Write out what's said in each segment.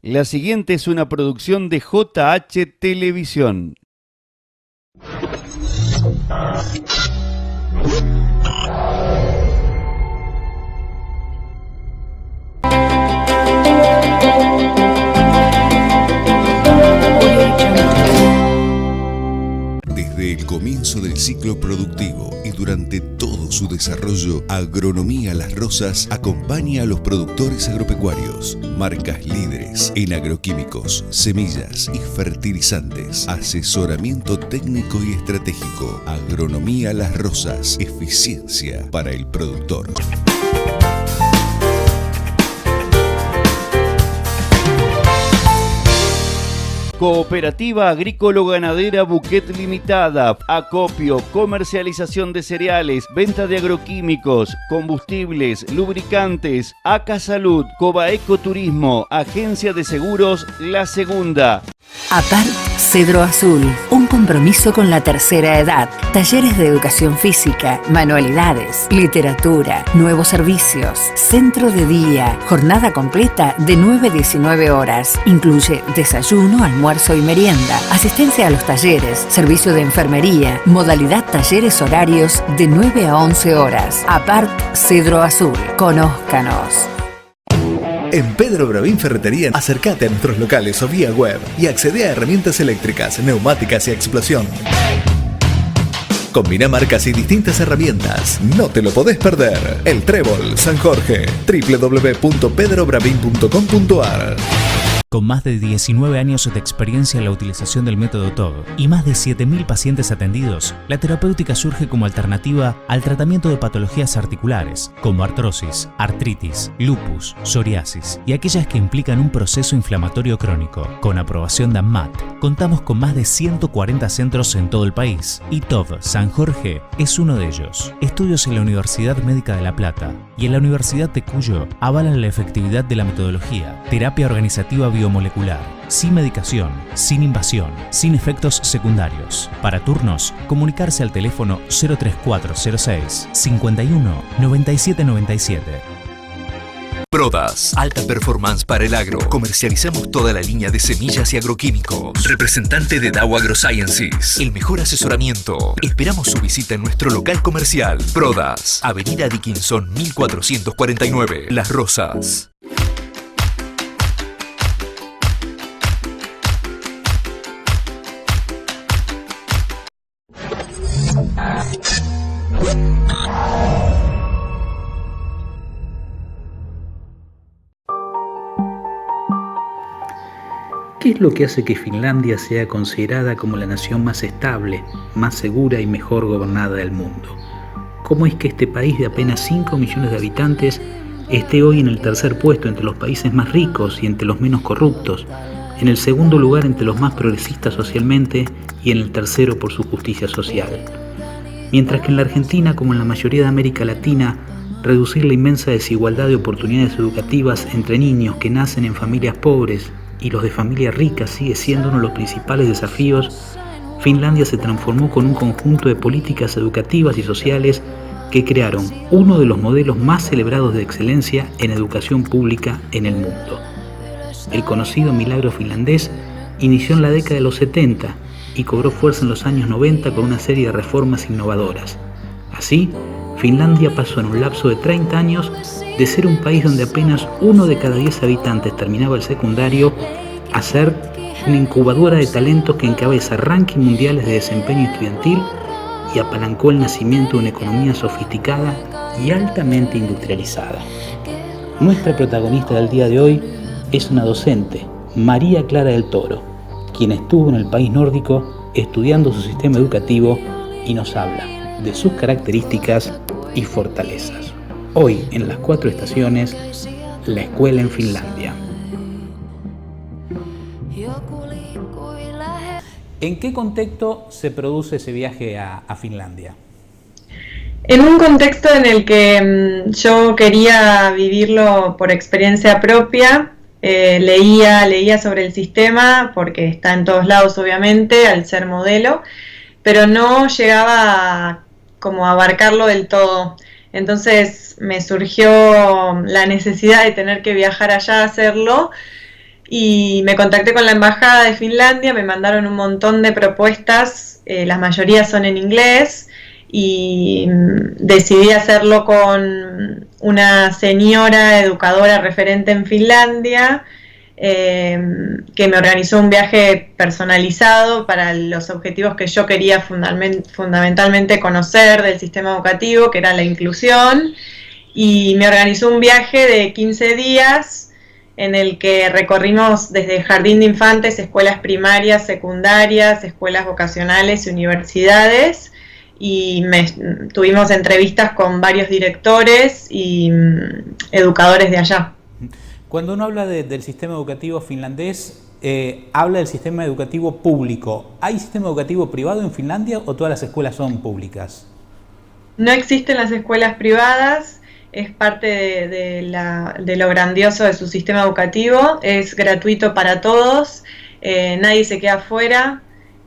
La siguiente es una producción de JH Televisión. Desde el comienzo del ciclo productivo y durante todo su desarrollo, Agronomía Las Rosas acompaña a los productores agropecuarios, marcas líderes en agroquímicos, semillas y fertilizantes, asesoramiento técnico y estratégico. Agronomía Las Rosas, eficiencia para el productor. Cooperativa Agrícola-Ganadera Buquet Limitada, acopio, comercialización de cereales, venta de agroquímicos, combustibles, lubricantes, ACA Salud, Cobaeco Turismo, Agencia de Seguros La Segunda. APART Cedro Azul, un compromiso con la tercera edad. Talleres de educación física, manualidades, literatura, nuevos servicios, centro de día, jornada completa de 9 a 19 horas. Incluye desayuno, almuerzo y merienda, asistencia a los talleres, servicio de enfermería, modalidad talleres horarios de 9 a 11 horas. APART Cedro Azul, conózcanos. En Pedro Bravín Ferretería, acércate a nuestros locales o vía web y accede a herramientas eléctricas, neumáticas y explosión. Combina marcas y distintas herramientas. No te lo podés perder. El Trébol, San Jorge. www.pedrobravín.com.ar. Con más de 19 años de experiencia en la utilización del método TOG y más de 7.000 pacientes atendidos, la terapéutica surge como alternativa al tratamiento de patologías articulares, como artrosis, artritis, lupus, psoriasis y aquellas que implican un proceso inflamatorio crónico. Con aprobación de ANMAT, contamos con más de 140 centros en todo el país y TOG San Jorge es uno de ellos. Estudios en la Universidad Médica de La Plata y en la Universidad de Cuyo avalan la efectividad de la metodología, terapia organizativa biomolecular, sin medicación, sin invasión, sin efectos secundarios. Para turnos, comunicarse al teléfono 03406 51 97 97. Prodas, alta performance para el agro. Comercializamos toda la línea de semillas y agroquímicos. Representante de Dow AgroSciences. El mejor asesoramiento. Esperamos su visita en nuestro local comercial. Prodas, Avenida Dickinson 1449, Las Rosas. ¿Qué es lo que hace que Finlandia sea considerada como la nación más estable, más segura y mejor gobernada del mundo? ¿Cómo es que este país de apenas 5 millones de habitantes esté hoy en el tercer puesto entre los países más ricos y entre los menos corruptos, en el segundo lugar entre los más progresistas socialmente y en el tercero por su justicia social? Mientras que en la Argentina, como en la mayoría de América Latina, reducir la inmensa desigualdad de oportunidades educativas entre niños que nacen en familias pobres y los de familias ricas sigue siendo uno de los principales desafíos, Finlandia se transformó con un conjunto de políticas educativas y sociales que crearon uno de los modelos más celebrados de excelencia en educación pública en el mundo. El conocido milagro finlandés inició en la década de los 70 y cobró fuerza en los años 90 con una serie de reformas innovadoras. Así, Finlandia pasó en un lapso de 30 años de ser un país donde apenas 1 de cada 10 habitantes terminaba el secundario a ser una incubadora de talentos que encabeza rankings mundiales de desempeño estudiantil y apalancó el nacimiento de una economía sofisticada y altamente industrializada. Nuestra protagonista del día de hoy es una docente, María Clara del Toro, quien estuvo en el país nórdico estudiando su sistema educativo y nos habla de sus características y fortalezas. Hoy en las 4 estaciones, la escuela en Finlandia. ¿En qué contexto se produce ese viaje a Finlandia? En un contexto en el que yo quería vivirlo por experiencia propia. Leía sobre el sistema, porque está en todos lados obviamente, al ser modelo, pero no llegaba como a abarcarlo del todo. Entonces me surgió la necesidad de tener que viajar allá a hacerlo, y me contacté con la embajada de Finlandia, me mandaron un montón de propuestas, la mayoría son en inglés, y decidí hacerlo con una señora educadora referente en Finlandia, que me organizó un viaje personalizado para los objetivos que yo quería fundamentalmente conocer del sistema educativo, que era la inclusión, y me organizó un viaje de 15 días en el que recorrimos desde jardín de infantes, escuelas primarias, secundarias, escuelas vocacionales y universidades, y tuvimos entrevistas con varios directores y educadores de allá. Cuando uno habla del sistema educativo finlandés, habla del sistema educativo público. ¿Hay sistema educativo privado en Finlandia o todas las escuelas son públicas? No existen las escuelas privadas, es parte de lo grandioso de su sistema educativo, es gratuito para todos, nadie se queda afuera.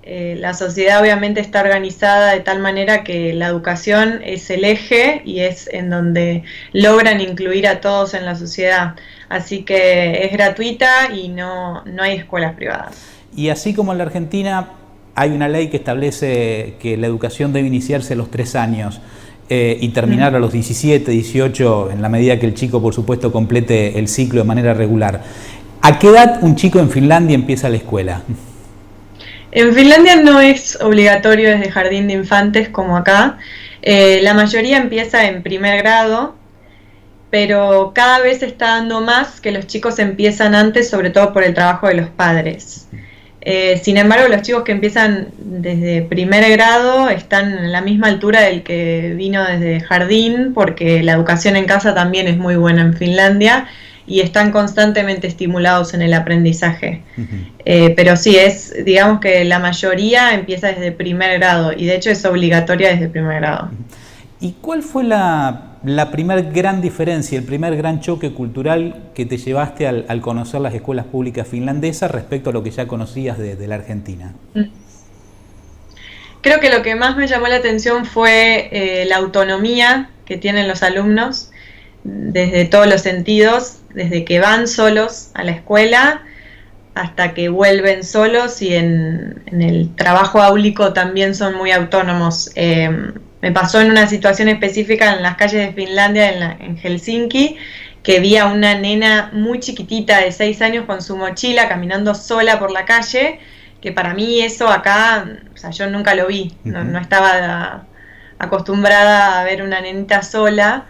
La sociedad obviamente está organizada de tal manera que la educación es el eje y es en donde logran incluir a todos en la sociedad. Así que es gratuita y no hay escuelas privadas. Y así como en la Argentina hay una ley que establece que la educación debe iniciarse a los 3 años y terminar a los 17, 18, en la medida que el chico, por supuesto, complete el ciclo de manera regular. ¿A qué edad un chico en Finlandia empieza la escuela? En Finlandia no es obligatorio desde jardín de infantes como acá. La mayoría empieza en primer grado, pero cada vez se está dando más que los chicos empiezan antes, sobre todo por el trabajo de los padres. Sin embargo, los chicos que empiezan desde primer grado están en la misma altura del que vino desde jardín, porque la educación en casa también es muy buena en Finlandia y están constantemente estimulados en el aprendizaje. Pero sí, digamos que la mayoría empieza desde primer grado y de hecho es obligatoria desde primer grado. ¿Y cuál fue la primer gran diferencia, el primer gran choque cultural que te llevaste al conocer las escuelas públicas finlandesas respecto a lo que ya conocías de la Argentina? Creo que lo que más me llamó la atención fue la autonomía que tienen los alumnos desde todos los sentidos, desde que van solos a la escuela hasta que vuelven solos, y en el trabajo áulico también son muy autónomos. Me pasó en una situación específica en las calles de Finlandia, en Helsinki, que vi a una nena muy chiquitita de 6 años con su mochila caminando sola por la calle, que para mí eso acá, o sea, yo nunca lo vi, no estaba acostumbrada a ver una nenita sola,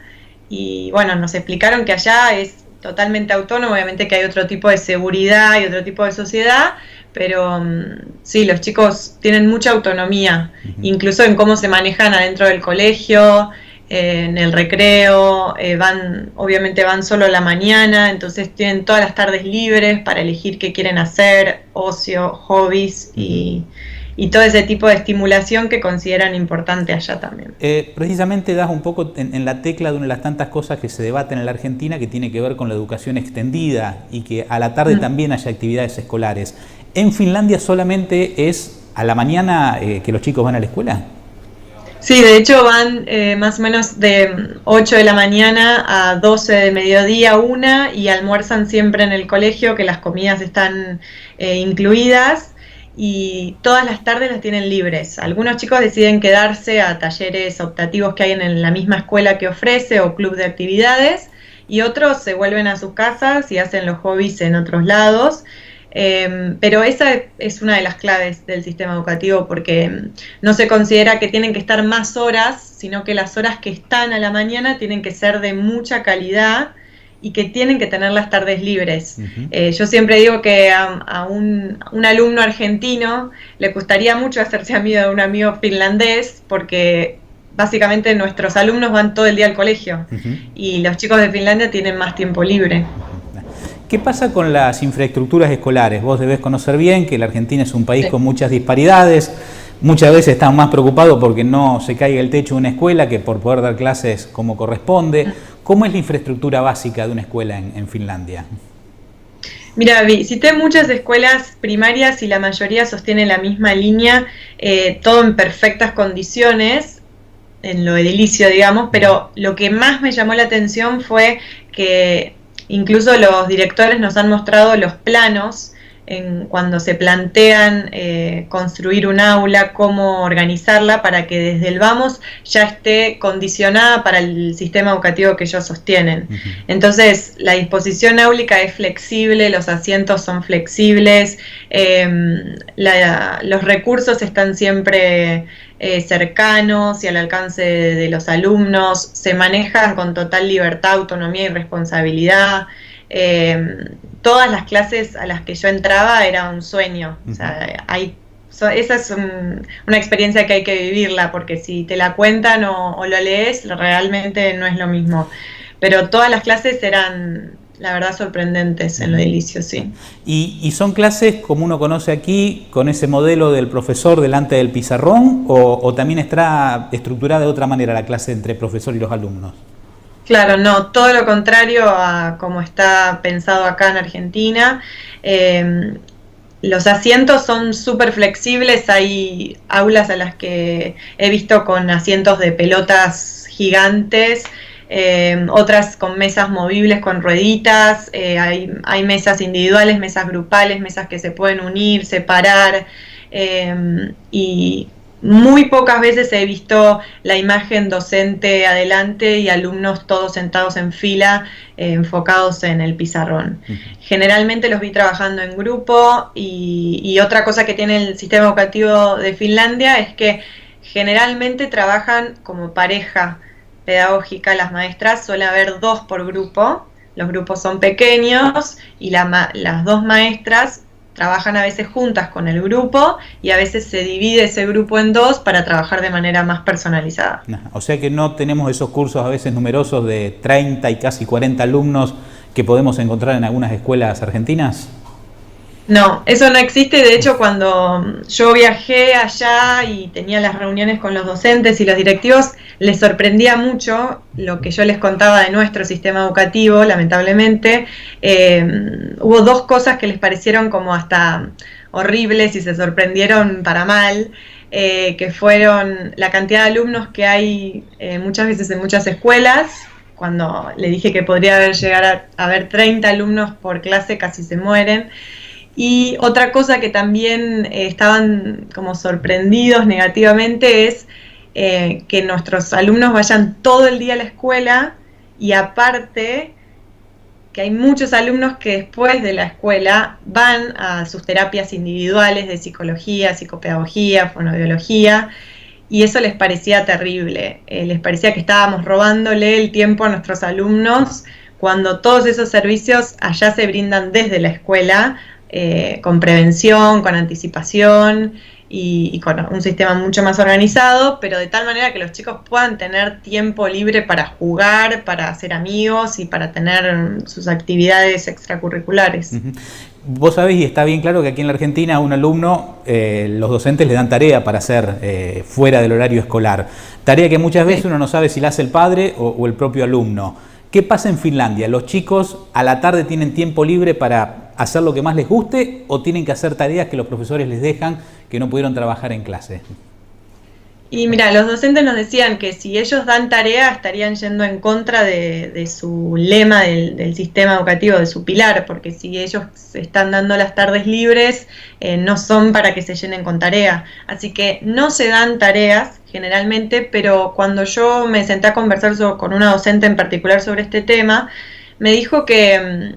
y bueno, nos explicaron que allá es totalmente autónomo, obviamente que hay otro tipo de seguridad y otro tipo de sociedad, pero sí, los chicos tienen mucha autonomía, incluso en cómo se manejan adentro del colegio, en el recreo, obviamente van solo a la mañana, entonces tienen todas las tardes libres para elegir qué quieren hacer, ocio, hobbies y todo ese tipo de estimulación que consideran importante allá también. Precisamente das un poco en la tecla de una de las tantas cosas que se debaten en la Argentina, que tiene que ver con la educación extendida y que a la tarde también haya actividades escolares. ¿En Finlandia solamente es a la mañana que los chicos van a la escuela? Sí, de hecho van más o menos de 8 de la mañana a 12 de mediodía, 1, y almuerzan siempre en el colegio, que las comidas están incluidas, y todas las tardes las tienen libres. Algunos chicos deciden quedarse a talleres optativos que hay en la misma escuela que ofrece o club de actividades, y otros se vuelven a sus casas y hacen los hobbies en otros lados. Pero esa es una de las claves del sistema educativo, porque no se considera que tienen que estar más horas, sino que las horas que están a la mañana tienen que ser de mucha calidad y que tienen que tener las tardes libres. Yo siempre digo que a un alumno argentino le gustaría mucho hacerse amigo de un amigo finlandés, porque básicamente nuestros alumnos van todo el día al colegio y los chicos de Finlandia tienen más tiempo libre. ¿Qué pasa con las infraestructuras escolares? Vos debés conocer bien que la Argentina es un país con muchas disparidades. Muchas veces están más preocupados porque no se caiga el techo de una escuela que por poder dar clases como corresponde. ¿Cómo es la infraestructura básica de una escuela en Finlandia? Mira, visité muchas escuelas primarias y la mayoría sostiene la misma línea, todo en perfectas condiciones, en lo edilicio, digamos, pero lo que más me llamó la atención fue que Incluso los directores nos han mostrado los planos cuando se plantean construir un aula, cómo organizarla para que desde el vamos ya esté condicionada para el sistema educativo que ellos sostienen. Entonces, la disposición áulica es flexible, los asientos son flexibles, los recursos están siempre cercanos y al alcance de los alumnos, se manejan con total libertad, autonomía y responsabilidad. Todas las clases a las que yo entraba era un sueño. O sea, esa es una experiencia que hay que vivirla, porque si te la cuentan o lo lees, realmente no es lo mismo. Pero todas las clases eran, la verdad, sorprendentes en lo edilicio, sí. ¿Y son clases como uno conoce aquí, con ese modelo del profesor delante del pizarrón, o también está estructurada de otra manera la clase entre el profesor y los alumnos? Claro, no, todo lo contrario a como está pensado acá en Argentina. Los asientos son súper flexibles, hay aulas a las que he visto con asientos de pelotas gigantes, otras con mesas movibles con rueditas, hay mesas individuales, mesas grupales, mesas que se pueden unir, separar, y muy pocas veces he visto la imagen docente adelante y alumnos todos sentados en fila, enfocados en el pizarrón. Generalmente los vi trabajando en grupo, y otra cosa que tiene el sistema educativo de Finlandia es que generalmente trabajan como pareja pedagógica. Las maestras, suele haber 2 por grupo, los grupos son pequeños y las 2 maestras trabajan a veces juntas con el grupo, y a veces se divide ese grupo en 2 para trabajar de manera más personalizada. O sea que no tenemos esos cursos a veces numerosos de 30 y casi 40 alumnos que podemos encontrar en algunas escuelas argentinas. No, eso no existe. De hecho, cuando yo viajé allá y tenía las reuniones con los docentes y los directivos, les sorprendía mucho lo que yo les contaba de nuestro sistema educativo. Lamentablemente, hubo 2 cosas que les parecieron como hasta horribles y se sorprendendieron para mal, que fueron la cantidad de alumnos que hay muchas veces en muchas escuelas. Cuando le dije que podría llegar a haber 30 alumnos por clase, casi se mueren. Y otra cosa que también estaban como sorprendidos negativamente es que nuestros alumnos vayan todo el día a la escuela, y aparte que hay muchos alumnos que después de la escuela van a sus terapias individuales de psicología, psicopedagogía, fonoaudiología, y eso les parecía terrible. Les parecía que estábamos robándole el tiempo a nuestros alumnos, cuando todos esos servicios allá se brindan desde la escuela, con prevención, con anticipación y con un sistema mucho más organizado, pero de tal manera que los chicos puedan tener tiempo libre para jugar, para hacer amigos y para tener sus actividades extracurriculares. Vos sabés, y está bien claro que aquí en la Argentina a un alumno los docentes le dan tarea para hacer fuera del horario escolar, tarea que muchas veces uno no sabe si la hace el padre o el propio alumno. ¿Qué pasa en Finlandia? ¿Los chicos a la tarde tienen tiempo libre para hacer lo que más les guste, o tienen que hacer tareas que los profesores les dejan que no pudieron trabajar en clase? Y mira, los docentes nos decían que si ellos dan tarea estarían yendo en contra de su lema del sistema educativo, de su pilar, porque si ellos están dando las tardes libres, no son para que se llenen con tarea. Así que no se dan tareas generalmente, pero cuando yo me senté a conversar con una docente en particular sobre este tema, me dijo que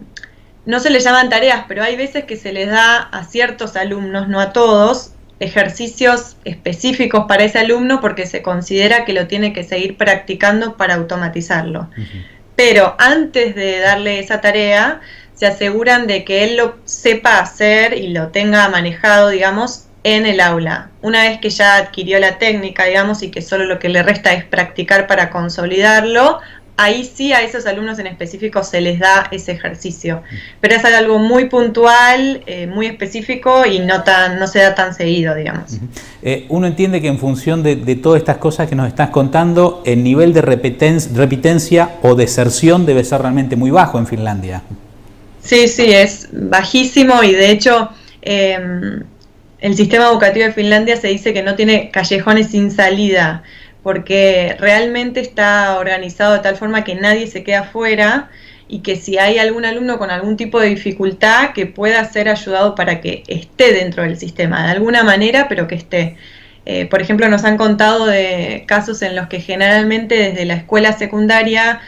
no se les llaman tareas, pero hay veces que se les da a ciertos alumnos, no a todos, ejercicios específicos para ese alumno, porque se considera que lo tiene que seguir practicando para automatizarlo. Pero antes de darle esa tarea, se aseguran de que él lo sepa hacer y lo tenga manejado, digamos, en el aula. Una vez que ya adquirió la técnica, digamos, y que solo lo que le resta es practicar para consolidarlo, ahí sí a esos alumnos en específico se les da ese ejercicio. Pero es algo muy puntual, muy específico, y no se da tan seguido, digamos. Uno entiende que en función de todas estas cosas que nos estás contando, el nivel de repitencia o deserción debe ser realmente muy bajo en Finlandia. Sí, es bajísimo, y de hecho el sistema educativo de Finlandia se dice que no tiene callejones sin salida, porque realmente está organizado de tal forma que nadie se queda afuera, y que si hay algún alumno con algún tipo de dificultad, que pueda ser ayudado para que esté dentro del sistema, de alguna manera, pero que esté. Por ejemplo, nos han contado de casos en los que generalmente desde la escuela secundaria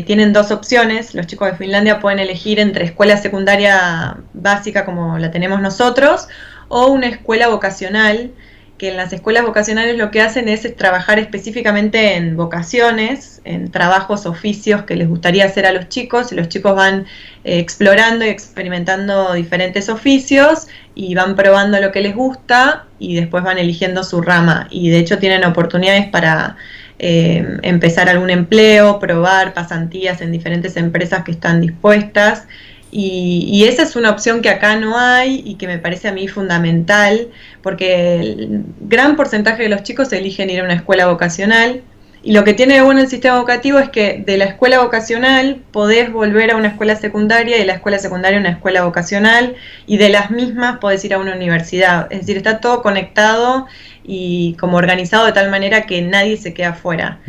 tienen dos opciones. Los chicos de Finlandia pueden elegir entre escuela secundaria básica como la tenemos nosotros o una escuela vocacional, que en las escuelas vocacionales lo que hacen es trabajar específicamente en vocaciones, en trabajos, oficios que les gustaría hacer a los chicos, y los chicos van explorando y experimentando diferentes oficios y van probando lo que les gusta y después van eligiendo su rama, y de hecho tienen oportunidades para empezar algún empleo, probar pasantías en diferentes empresas que están dispuestas. Y esa es una opción que acá no hay y que me parece a mí fundamental, porque el gran porcentaje de los chicos eligen ir a una escuela vocacional, y lo que tiene de bueno el sistema educativo es que de la escuela vocacional podés volver a una escuela secundaria, y de la escuela secundaria a una escuela vocacional, y de las mismas podés ir a una universidad. Es decir, está todo conectado y como organizado de tal manera que nadie se queda afuera.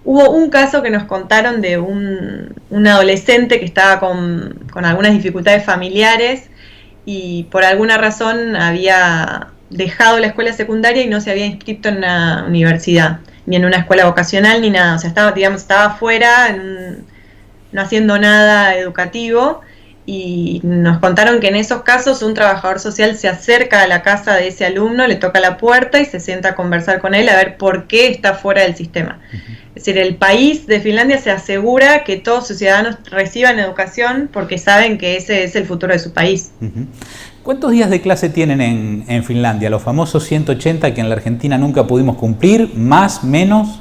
Hubo un caso que nos contaron de un adolescente que estaba con algunas dificultades familiares y por alguna razón había dejado la escuela secundaria y no se había inscrito en una universidad, ni en una escuela vocacional, ni nada. O sea, estaba afuera, no haciendo nada educativo, y nos contaron que en esos casos un trabajador social se acerca a la casa de ese alumno, le toca la puerta y se sienta a conversar con él a ver por qué está fuera del sistema. Es decir, el país de Finlandia se asegura que todos sus ciudadanos reciban educación porque saben que ese es el futuro de su país. ¿Cuántos días de clase tienen en Finlandia? Los famosos 180 que en la Argentina nunca pudimos cumplir, más, menos.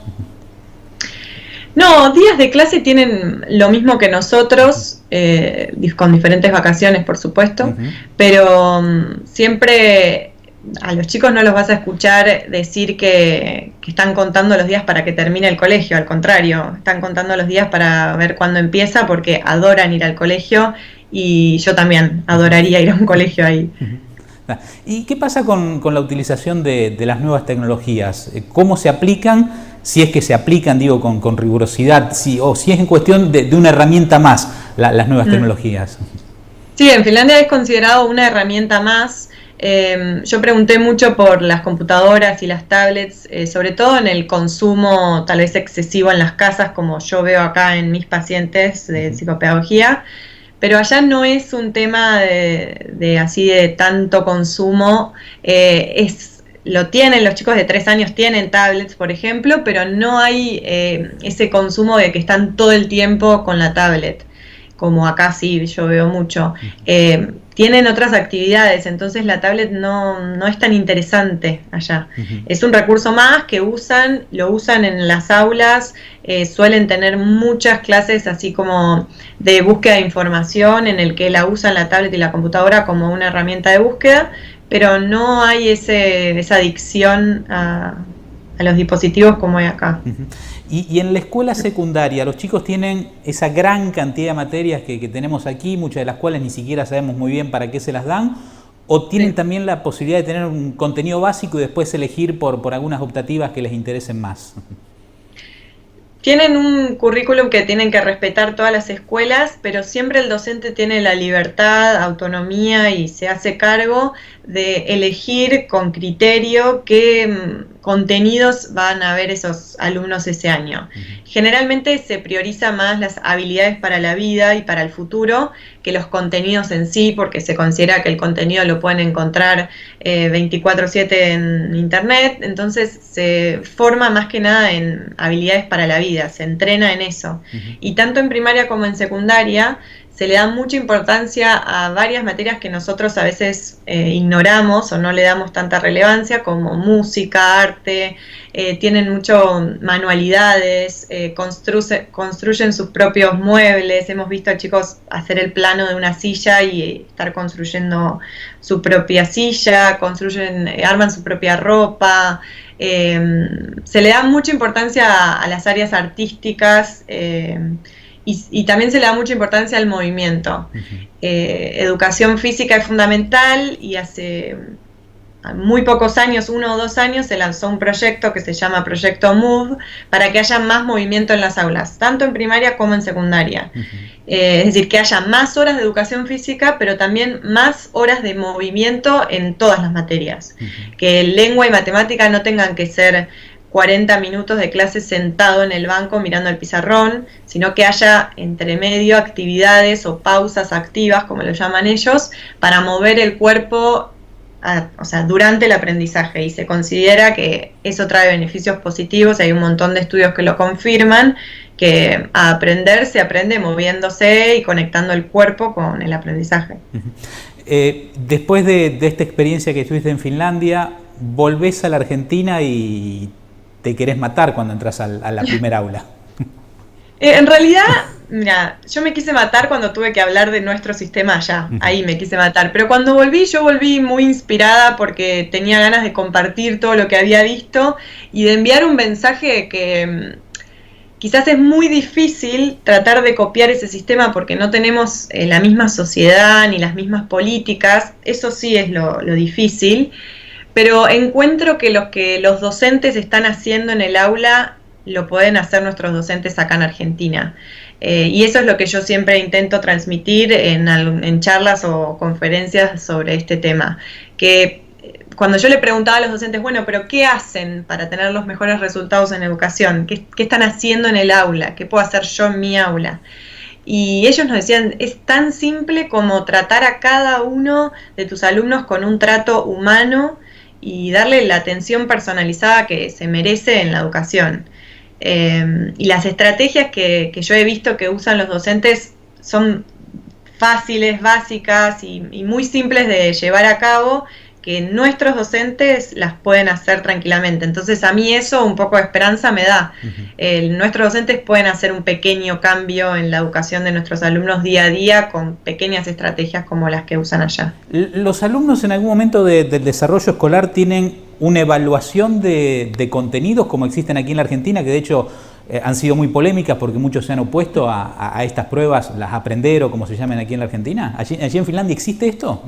No, días de clase tienen lo mismo que nosotros, con diferentes vacaciones, por supuesto, pero siempre a los chicos no los vas a escuchar decir que están contando los días para que termine el colegio. Al contrario, están contando los días para ver cuándo empieza, porque adoran ir al colegio, y yo también adoraría ir a un colegio ahí. ¿Y qué pasa con la utilización de las nuevas tecnologías? ¿Cómo se aplican? Si es que se aplican, digo, con rigurosidad, o si es en cuestión de una herramienta más, las nuevas tecnologías. Sí, en Finlandia es considerado una herramienta más. Yo pregunté mucho por las computadoras y las tablets, sobre todo en el consumo tal vez excesivo en las casas, como yo veo acá en mis pacientes de psicopedagogía, pero allá no es un tema de así de tanto consumo. Lo tienen, los chicos de 3 años tienen tablets, por ejemplo, pero no hay ese consumo de que están todo el tiempo con la tablet, como acá sí, yo veo mucho. Tienen otras actividades, entonces la tablet no es tan interesante allá. Es un recurso más que lo usan en las aulas, suelen tener muchas clases así como de búsqueda de información, en el que usan la tablet y la computadora como una herramienta de búsqueda, pero no hay esa adicción a los dispositivos como hay acá. Y en la escuela secundaria, los chicos tienen esa gran cantidad de materias que tenemos aquí, muchas de las cuales ni siquiera sabemos muy bien para qué se las dan, o tienen también la posibilidad de tener un contenido básico y después elegir por algunas optativas que les interesen más. Tienen un currículum que tienen que respetar todas las escuelas, pero siempre el docente tiene la libertad, autonomía y se hace cargo de elegir con criterio qué contenidos van a ver esos alumnos ese año. Generalmente se prioriza más las habilidades para la vida y para el futuro que los contenidos en sí, porque se considera que el contenido lo pueden encontrar 24/7 en internet, entonces se forma más que nada en habilidades para la vida, se entrena en eso. Y tanto en primaria como en secundaria se le da mucha importancia a varias materias que nosotros a veces ignoramos o no le damos tanta relevancia, como música, arte, tienen mucho manualidades, construyen sus propios muebles. Hemos visto a chicos hacer el plano de una silla y estar construyendo su propia silla, arman su propia ropa. Se le da mucha importancia a las áreas artísticas, y también se le da mucha importancia al movimiento. Educación física es fundamental, y hace muy pocos años, 1 o 2 años, se lanzó un proyecto que se llama Proyecto MOVE para que haya más movimiento en las aulas, tanto en primaria como en secundaria. Es decir, que haya más horas de educación física, pero también más horas de movimiento en todas las materias. Que lengua y matemática no tengan que ser 40 minutos de clase sentado en el banco mirando el pizarrón, sino que haya entre medio actividades o pausas activas, como lo llaman ellos, para mover el cuerpo durante el aprendizaje, y se considera que eso trae beneficios positivos. Hay un montón de estudios que lo confirman, que a aprender se aprende moviéndose y conectando el cuerpo con el aprendizaje. Después de esta experiencia que estuviste en Finlandia, volvés a la Argentina y te querés matar cuando entras a la primera aula. En realidad, mira, yo me quise matar cuando tuve que hablar de nuestro sistema allá, ahí me quise matar, pero cuando volví, yo volví muy inspirada porque tenía ganas de compartir todo lo que había visto y de enviar un mensaje que quizás es muy difícil tratar de copiar ese sistema porque no tenemos la misma sociedad ni las mismas políticas, eso sí es lo difícil, pero encuentro que lo que los docentes están haciendo en el aula lo pueden hacer nuestros docentes acá en Argentina. Y eso es lo que yo siempre intento transmitir en charlas o conferencias sobre este tema. Que cuando yo le preguntaba a los docentes, bueno, pero ¿qué hacen para tener los mejores resultados en educación? ¿Qué están haciendo en el aula? ¿Qué puedo hacer yo en mi aula? Y ellos nos decían, es tan simple como tratar a cada uno de tus alumnos con un trato humano y darle la atención personalizada que se merece en la educación. Y las estrategias que yo he visto que usan los docentes son fáciles, básicas y muy simples de llevar a cabo, que nuestros docentes las pueden hacer tranquilamente. Entonces a mí eso un poco de esperanza me da. Nuestros docentes pueden hacer un pequeño cambio en la educación de nuestros alumnos día a día con pequeñas estrategias como las que usan allá. ¿Los alumnos en algún momento del desarrollo escolar tienen una evaluación de contenidos como existen aquí en la Argentina, que de hecho han sido muy polémicas porque muchos se han opuesto a estas pruebas, las Aprender o como se llaman aquí en la Argentina? ¿Allí en Finlandia existe esto?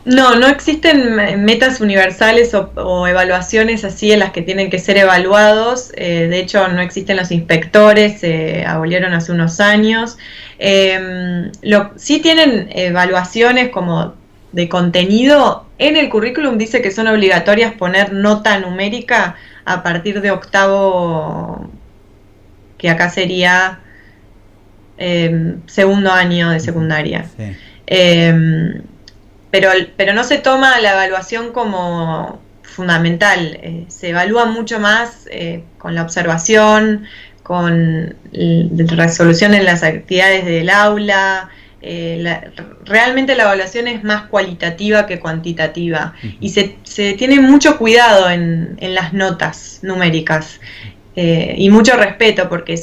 No existen metas universales o evaluaciones así en las que tienen que ser evaluados. De hecho, no existen los inspectores, se abolieron hace unos años. Sí tienen evaluaciones como de contenido. En el currículum dice que son obligatorias poner nota numérica a partir de octavo, que acá sería segundo año de secundaria. Sí. Pero no se toma la evaluación como fundamental, se evalúa mucho más con la observación, con la resolución en las actividades del aula. Realmente la evaluación es más cualitativa que cuantitativa y se tiene mucho cuidado en las notas numéricas y mucho respeto porque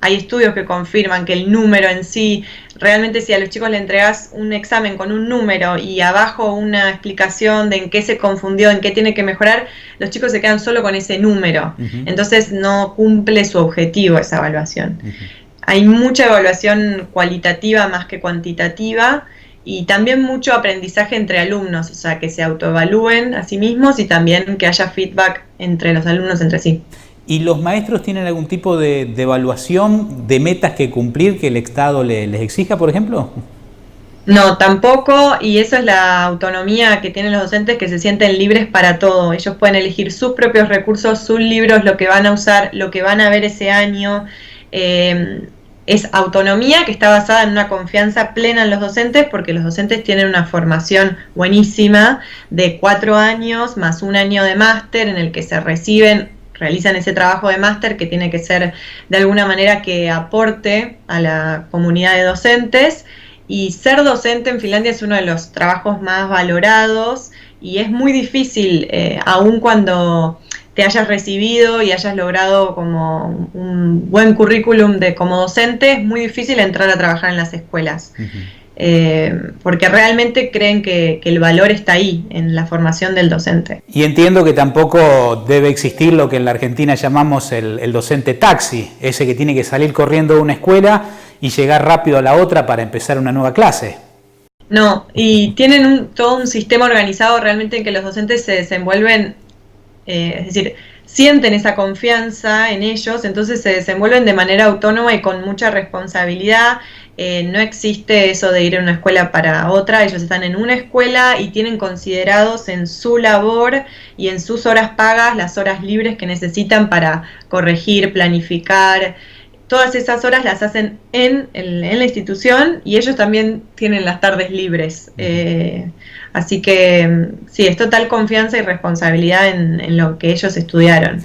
hay estudios que confirman que el número en sí, realmente si a los chicos le entregas un examen con un número y abajo una explicación de en qué se confundió, en qué tiene que mejorar, los chicos se quedan solo con ese número. Entonces no cumple su objetivo esa evaluación. Hay mucha evaluación cualitativa más que cuantitativa y también mucho aprendizaje entre alumnos, o sea, que se autoevalúen a sí mismos y también que haya feedback entre los alumnos entre sí. ¿Y los maestros tienen algún tipo de evaluación de metas que cumplir que el Estado les exija, por ejemplo? No, tampoco, y eso es la autonomía que tienen los docentes, que se sienten libres para todo. Ellos pueden elegir sus propios recursos, sus libros, lo que van a usar, lo que van a ver ese año. Es autonomía que está basada en una confianza plena en los docentes, porque los docentes tienen una formación buenísima de 4 años más 1 año de máster en el que se realizan ese trabajo de máster que tiene que ser de alguna manera que aporte a la comunidad de docentes, y ser docente en Finlandia es uno de los trabajos más valorados y es muy difícil, aun cuando te hayas recibido y hayas logrado como un buen currículum como docente, es muy difícil entrar a trabajar en las escuelas. Porque realmente creen que el valor está ahí, en la formación del docente. Y entiendo que tampoco debe existir lo que en la Argentina llamamos el docente taxi, ese que tiene que salir corriendo de una escuela y llegar rápido a la otra para empezar una nueva clase. No, y tienen todo un sistema organizado realmente en que los docentes se desenvuelven, es decir, sienten esa confianza en ellos, entonces se desenvuelven de manera autónoma y con mucha responsabilidad. No existe eso de ir a una escuela para otra, ellos están en una escuela y tienen considerados en su labor y en sus horas pagas las horas libres que necesitan para corregir, planificar. Todas esas horas las hacen en la institución y ellos también tienen las tardes libres. Así que sí, es total confianza y responsabilidad en lo que ellos estudiaron.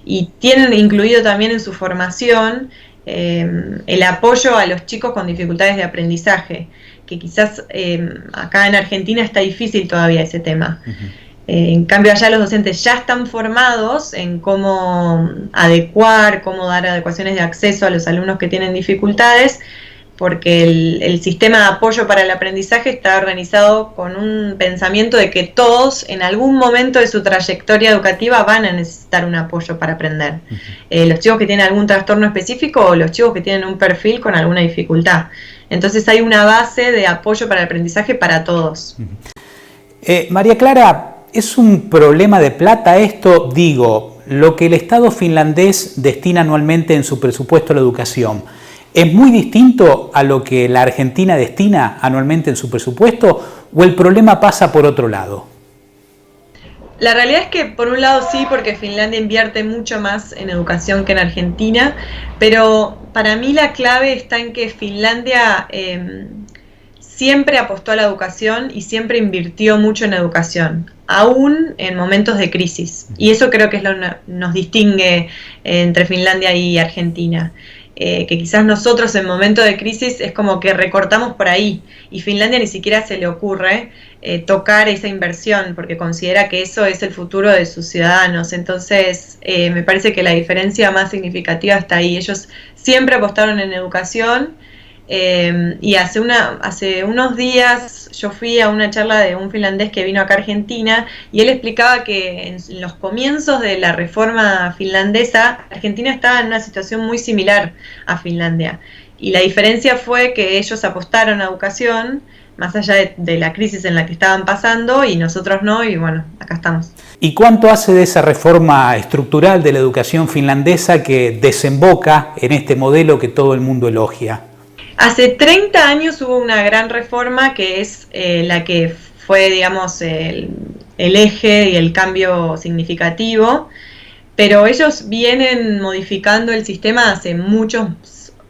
Y tienen incluido también en su formación el apoyo a los chicos con dificultades de aprendizaje, que quizás acá en Argentina está difícil todavía ese tema. En cambio allá los docentes ya están formados en cómo adecuar, cómo dar adecuaciones de acceso a los alumnos que tienen dificultades, porque el sistema de apoyo para el aprendizaje está organizado con un pensamiento de que todos en algún momento de su trayectoria educativa van a necesitar un apoyo para aprender. Los chicos que tienen algún trastorno específico o los chicos que tienen un perfil con alguna dificultad. Entonces hay una base de apoyo para el aprendizaje para todos. María Clara, ¿es un problema de plata esto? Digo, lo que el Estado finlandés destina anualmente en su presupuesto a la educación, ¿es muy distinto a lo que la Argentina destina anualmente en su presupuesto o el problema pasa por otro lado? La realidad es que por un lado sí, porque Finlandia invierte mucho más en educación que en Argentina, pero para mí la clave está en que Finlandia siempre apostó a la educación y siempre invirtió mucho en educación, aún en momentos de crisis. Y eso creo que es lo que nos distingue entre Finlandia y Argentina. Que quizás nosotros en momentos de crisis es como que recortamos por ahí y Finlandia ni siquiera se le ocurre tocar esa inversión porque considera que eso es el futuro de sus ciudadanos. Entonces me parece que la diferencia más significativa está ahí. Ellos siempre apostaron en educación y hace unos días yo fui a una charla de un finlandés que vino acá a Argentina y él explicaba que en los comienzos de la reforma finlandesa, Argentina estaba en una situación muy similar a Finlandia. Y la diferencia fue que ellos apostaron a educación, más allá de la crisis en la que estaban pasando, y nosotros no, y bueno, acá estamos. ¿Y cuánto hace de esa reforma estructural de la educación finlandesa que desemboca en este modelo que todo el mundo elogia? Hace 30 años hubo una gran reforma que es la que fue, digamos, el eje y el cambio significativo, pero ellos vienen modificando el sistema hace muchos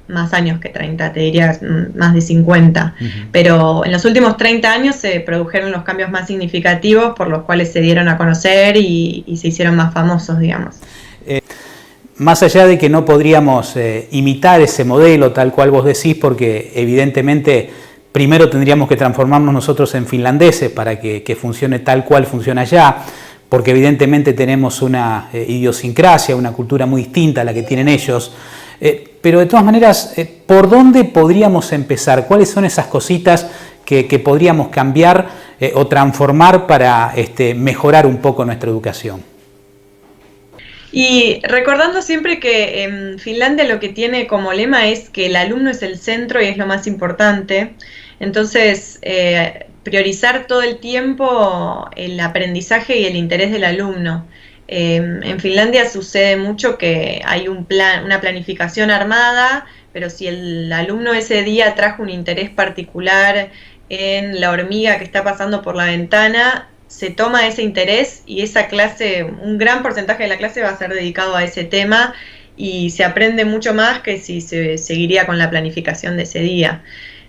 más años que 30, te diría más de 50, pero en los últimos 30 años se produjeron los cambios más significativos por los cuales se dieron a conocer y se hicieron más famosos, digamos. Más allá de que no podríamos imitar ese modelo tal cual vos decís, porque evidentemente primero tendríamos que transformarnos nosotros en finlandeses para que funcione tal cual funciona allá, porque evidentemente tenemos una idiosincrasia, una cultura muy distinta a la que tienen ellos. Pero de todas maneras, ¿por dónde podríamos empezar? ¿Cuáles son esas cositas que podríamos cambiar o transformar para mejorar un poco nuestra educación? Y recordando siempre que en Finlandia lo que tiene como lema es que el alumno es el centro y es lo más importante, entonces priorizar todo el tiempo el aprendizaje y el interés del alumno. En Finlandia sucede mucho que hay una planificación armada, pero si el alumno ese día trajo un interés particular en la hormiga que está pasando por la ventana, se toma ese interés y esa clase, un gran porcentaje de la clase va a ser dedicado a ese tema y se aprende mucho más que si se seguiría con la planificación de ese día.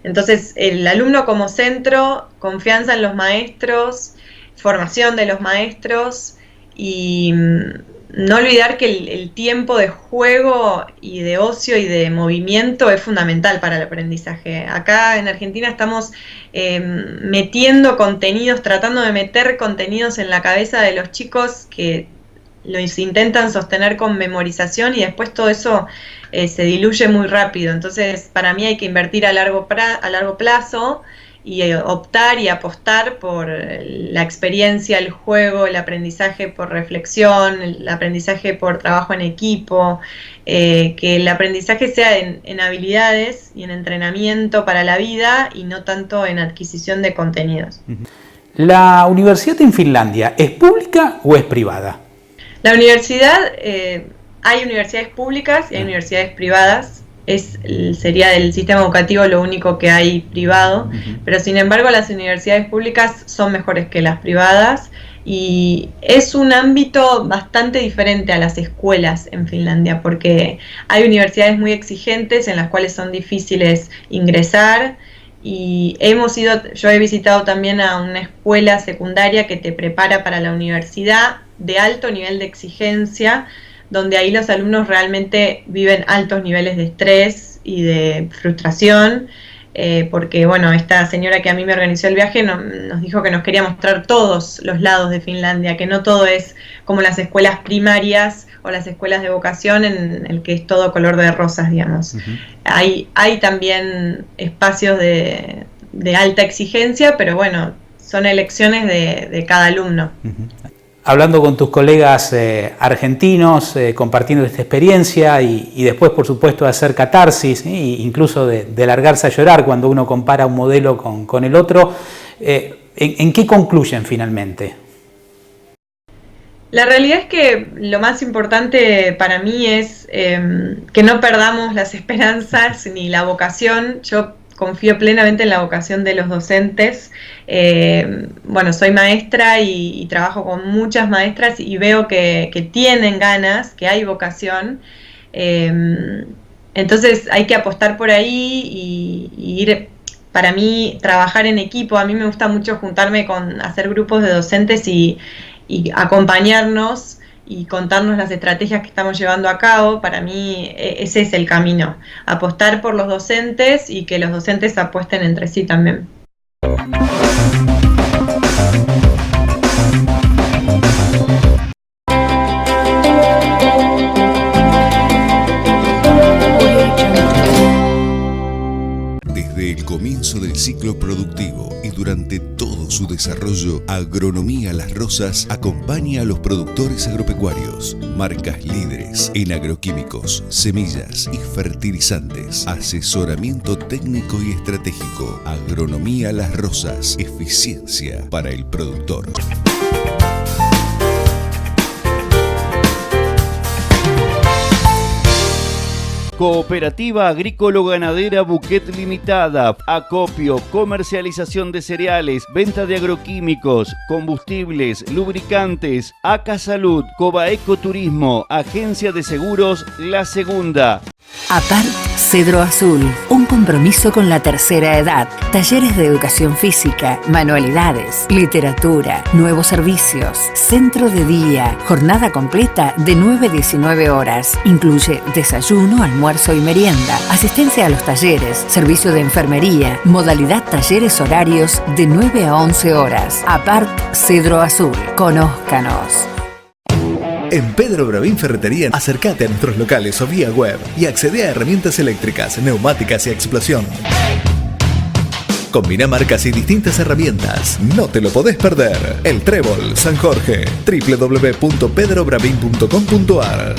Entonces, el alumno como centro, confianza en los maestros, formación de los maestros y no olvidar que el tiempo de juego y de ocio y de movimiento es fundamental para el aprendizaje. Acá en Argentina estamos metiendo contenidos, tratando de meter contenidos en la cabeza de los chicos que los intentan sostener con memorización y después todo eso se diluye muy rápido. Entonces, para mí hay que invertir a largo plazo y optar y apostar por la experiencia, el juego, el aprendizaje por reflexión, el aprendizaje por trabajo en equipo, que el aprendizaje sea en habilidades y en entrenamiento para la vida y no tanto en adquisición de contenidos. ¿La universidad en Finlandia es pública o es privada? La universidad, hay universidades públicas y hay universidades privadas. Sería del sistema educativo lo único que hay privado, pero sin embargo las universidades públicas son mejores que las privadas y es un ámbito bastante diferente a las escuelas en Finlandia, porque hay universidades muy exigentes en las cuales son difíciles ingresar, y yo he visitado también a una escuela secundaria que te prepara para la universidad de alto nivel de exigencia, donde ahí los alumnos realmente viven altos niveles de estrés y de frustración, porque bueno, esta señora que a mí me organizó el viaje nos dijo que nos quería mostrar todos los lados de Finlandia, que no todo es como las escuelas primarias o las escuelas de vocación en el que es todo color de rosas, digamos. Hay también espacios de alta exigencia, pero bueno, son elecciones de cada alumno. Hablando con tus colegas argentinos, compartiendo esta experiencia y después, por supuesto, de hacer catarsis, incluso de largarse a llorar cuando uno compara un modelo con el otro, ¿en qué concluyen finalmente? La realidad es que lo más importante para mí es que no perdamos las esperanzas ni la vocación. Yo confío plenamente en la vocación de los docentes. Bueno, soy maestra y trabajo con muchas maestras y veo que tienen ganas, que hay vocación. Entonces hay que apostar por ahí y ir, para mí, trabajar en equipo. A mí me gusta mucho juntarme hacer grupos de docentes y acompañarnos y contarnos las estrategias que estamos llevando a cabo. Para mí ese es el camino, apostar por los docentes y que los docentes apuesten entre sí también. Desde el comienzo del ciclo productivo y durante todo su desarrollo, Agronomía Las Rosas acompaña a los productores agropecuarios, marcas líderes en agroquímicos, semillas y fertilizantes, asesoramiento técnico y estratégico. Agronomía Las Rosas, eficiencia para el productor. Cooperativa Agrícola-Ganadera Buquet Limitada, acopio, comercialización de cereales, venta de agroquímicos, combustibles, lubricantes, ACA Salud, Cobaeco Turismo, Agencia de Seguros La Segunda. APART Cedro Azul, un compromiso con la tercera edad. Talleres de educación física, manualidades, literatura, nuevos servicios, centro de día, jornada completa de 9 a 19 horas. Incluye desayuno, almuerzo y merienda, asistencia a los talleres, servicio de enfermería, modalidad talleres horarios de 9 a 11 horas. APART Cedro Azul, conózcanos. En Pedro Bravín Ferretería, acércate a nuestros locales o vía web y accede a herramientas eléctricas, neumáticas y explosión. Combina marcas y distintas herramientas. No te lo podés perder. El Trébol, San Jorge, www.pedrobravin.com.ar.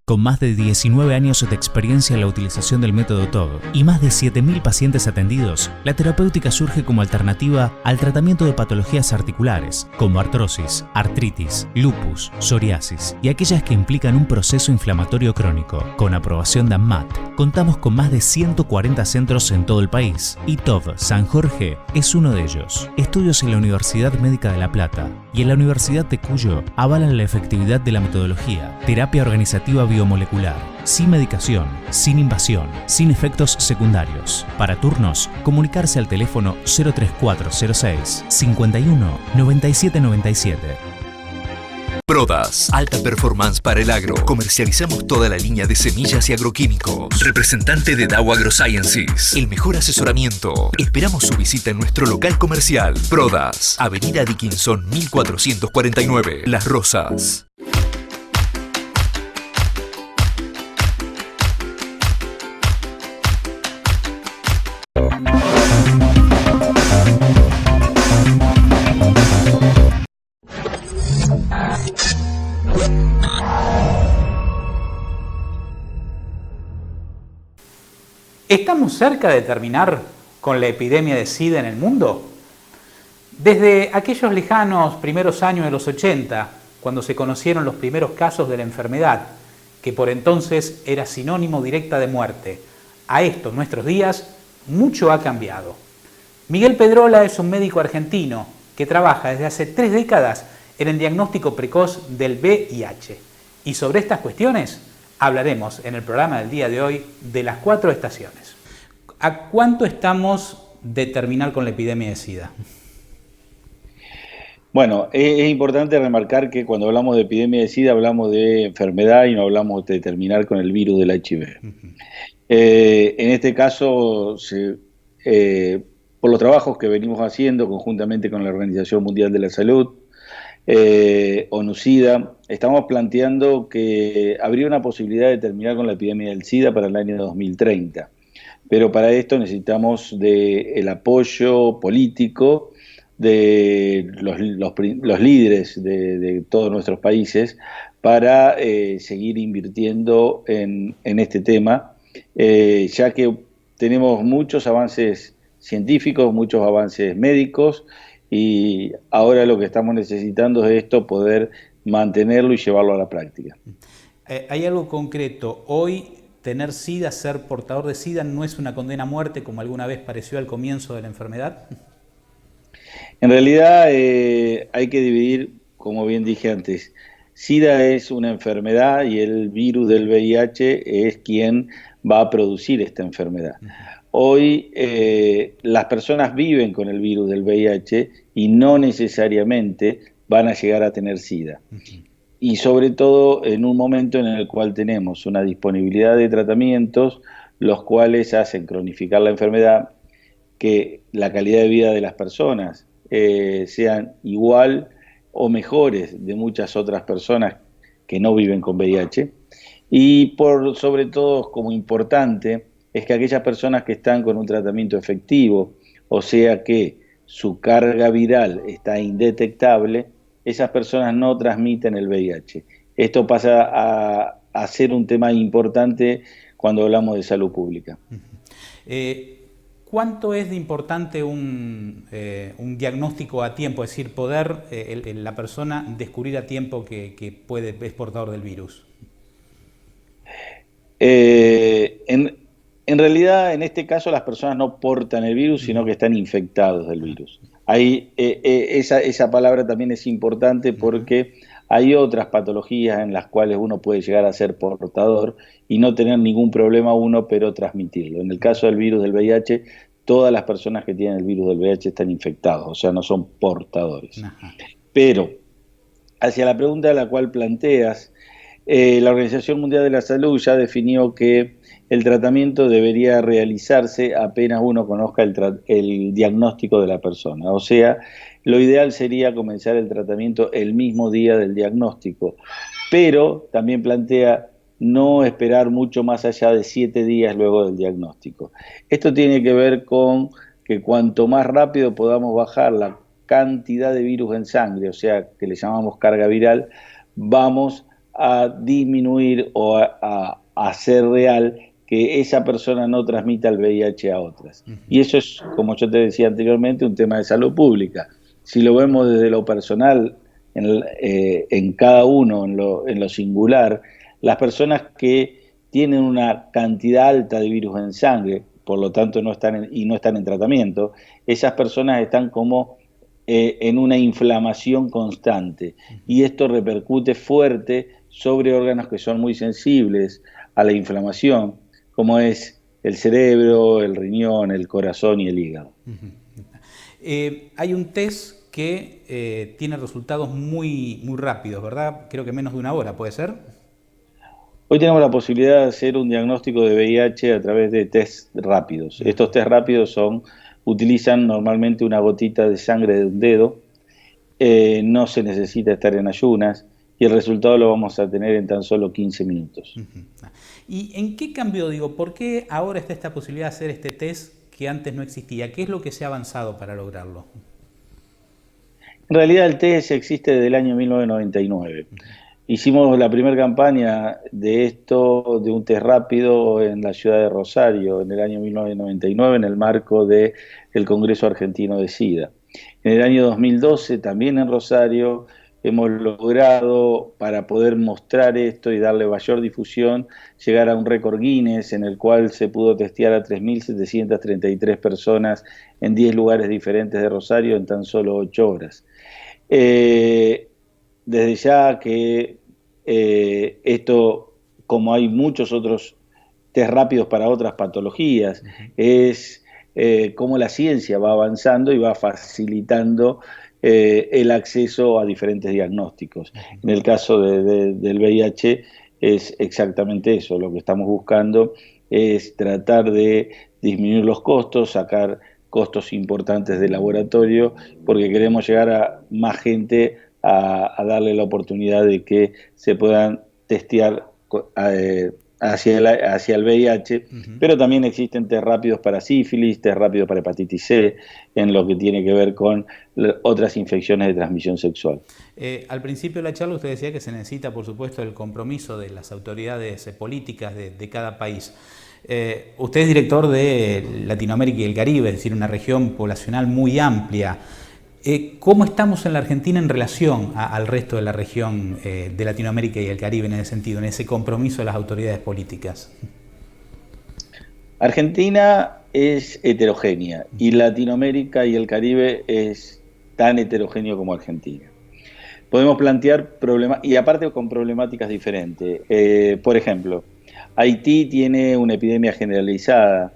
Con más de 19 años de experiencia en la utilización del método TOG y más de 7.000 pacientes atendidos, la terapéutica surge como alternativa al tratamiento de patologías articulares, como artrosis, artritis, lupus, psoriasis y aquellas que implican un proceso inflamatorio crónico. Con aprobación de ANMAT, contamos con más de 140 centros en todo el país y TOG San Jorge es uno de ellos. Estudios en la Universidad Médica de La Plata y en la Universidad de Cuyo avalan la efectividad de la metodología, terapia organizativa biomolecular, sin medicación, sin invasión, sin efectos secundarios. Para turnos, comunicarse al teléfono 03406 51 97 97. Prodas, alta performance para el agro. Comercializamos toda la línea de semillas y agroquímicos. Representante de Dow AgroSciences. El mejor asesoramiento. Esperamos su visita en nuestro local comercial. Prodas, Avenida Dickinson 1449, Las Rosas. ¿Estamos cerca de terminar con la epidemia de SIDA en el mundo? Desde aquellos lejanos primeros años de los 80, cuando se conocieron los primeros casos de la enfermedad, que por entonces era sinónimo directa de muerte, a estos nuestros días, mucho ha cambiado. Miguel Pedrola es un médico argentino que trabaja desde hace 3 décadas en el diagnóstico precoz del VIH. Y sobre estas cuestiones hablaremos en el programa del día de hoy de las 4 estaciones. ¿A cuánto estamos de terminar con la epidemia de SIDA? Bueno, es importante remarcar que cuando hablamos de epidemia de SIDA hablamos de enfermedad y no hablamos de terminar con el virus del HIV. En este caso, por los trabajos que venimos haciendo conjuntamente con la Organización Mundial de la Salud, ONU-SIDA, estamos planteando que habría una posibilidad de terminar con la epidemia del SIDA para el año 2030. Pero para esto necesitamos el apoyo político de los líderes de todos nuestros países para seguir invirtiendo en este tema, ya que tenemos muchos avances científicos, muchos avances médicos, y ahora lo que estamos necesitando es poder mantenerlo y llevarlo a la práctica. ¿Hay algo concreto? Hoy tener SIDA, ser portador de SIDA, no es una condena a muerte como alguna vez pareció al comienzo de la enfermedad. En realidad hay que dividir, como bien dije antes, SIDA es una enfermedad y el virus del VIH es quien va a producir esta enfermedad. Hoy las personas viven con el virus del VIH y no necesariamente van a llegar a tener SIDA. Y sobre todo en un momento en el cual tenemos una disponibilidad de tratamientos, los cuales hacen cronificar la enfermedad, que la calidad de vida de las personas sean igual o mejores de muchas otras personas que no viven con VIH. Y sobre todo, como importante, es que aquellas personas que están con un tratamiento efectivo, o sea que su carga viral está indetectable, esas personas no transmiten el VIH. Esto pasa a ser un tema importante cuando hablamos de salud pública. ¿Cuánto es de importante un diagnóstico a tiempo? Es decir, poder la persona descubrir a tiempo que es portador del virus. En realidad, en este caso, las personas no portan el virus, sino que están infectados del virus. Esa palabra también es importante porque hay otras patologías en las cuales uno puede llegar a ser portador y no tener ningún problema pero transmitirlo. En el caso del virus del VIH, todas las personas que tienen el virus del VIH están infectados, o sea, no son portadores. Pero, hacia la pregunta a la cual planteas, la Organización Mundial de la Salud ya definió que el tratamiento debería realizarse apenas uno conozca el diagnóstico de la persona. O sea, lo ideal sería comenzar el tratamiento el mismo día del diagnóstico, pero también plantea no esperar mucho más allá de 7 días luego del diagnóstico. Esto tiene que ver con que cuanto más rápido podamos bajar la cantidad de virus en sangre, o sea, que le llamamos carga viral, vamos a disminuir o a hacer real que esa persona no transmita el VIH a otras. Y eso es, como yo te decía anteriormente, un tema de salud pública. Si lo vemos desde lo personal, en cada uno, en lo singular, las personas que tienen una cantidad alta de virus en sangre, por lo tanto no están en tratamiento, esas personas están como en una inflamación constante. Y esto repercute fuerte sobre órganos que son muy sensibles a la inflamación, como es el cerebro, el riñón, el corazón y el hígado. Hay un test que tiene resultados muy rápidos, ¿verdad? Creo que menos de 1 hora, ¿puede ser? Hoy tenemos la posibilidad de hacer un diagnóstico de VIH a través de test rápidos. Estos test rápidos utilizan normalmente una gotita de sangre de un dedo, no se necesita estar en ayunas, y el resultado lo vamos a tener en tan solo 15 minutos. ¿Y en qué cambió? ¿Por qué ahora está esta posibilidad de hacer este test que antes no existía? ¿Qué es lo que se ha avanzado para lograrlo? En realidad el test existe desde el año 1999. Hicimos la primera campaña de esto, de un test rápido en la ciudad de Rosario, en el año 1999, en el marco del Congreso Argentino de SIDA. En el año 2012, también en Rosario, hemos logrado, para poder mostrar esto y darle mayor difusión, llegar a un récord Guinness en el cual se pudo testear a 3.733 personas en 10 lugares diferentes de Rosario en tan solo 8 horas. Desde ya que esto, como hay muchos otros test rápidos para otras patologías, es cómo la ciencia va avanzando y va facilitando el acceso a diferentes diagnósticos. En el caso del VIH es exactamente eso. Lo que estamos buscando es tratar de disminuir los costos, sacar costos importantes del laboratorio, porque queremos llegar a más gente a darle la oportunidad de que se puedan testear hacia el VIH, pero también existen test rápidos para sífilis, test rápidos para hepatitis C, en lo que tiene que ver con otras infecciones de transmisión sexual. Al principio de la charla usted decía que se necesita, por supuesto, el compromiso de las autoridades políticas de cada país. Usted es director de Latinoamérica y el Caribe, es decir, una región poblacional muy amplia. ¿Cómo estamos en la Argentina en relación al resto de la región de Latinoamérica y el Caribe en ese sentido, en ese compromiso de las autoridades políticas? Argentina es heterogénea y Latinoamérica y el Caribe es tan heterogéneo como Argentina. Podemos plantear problemas, y aparte con problemáticas diferentes. Por ejemplo, Haití tiene una epidemia generalizada,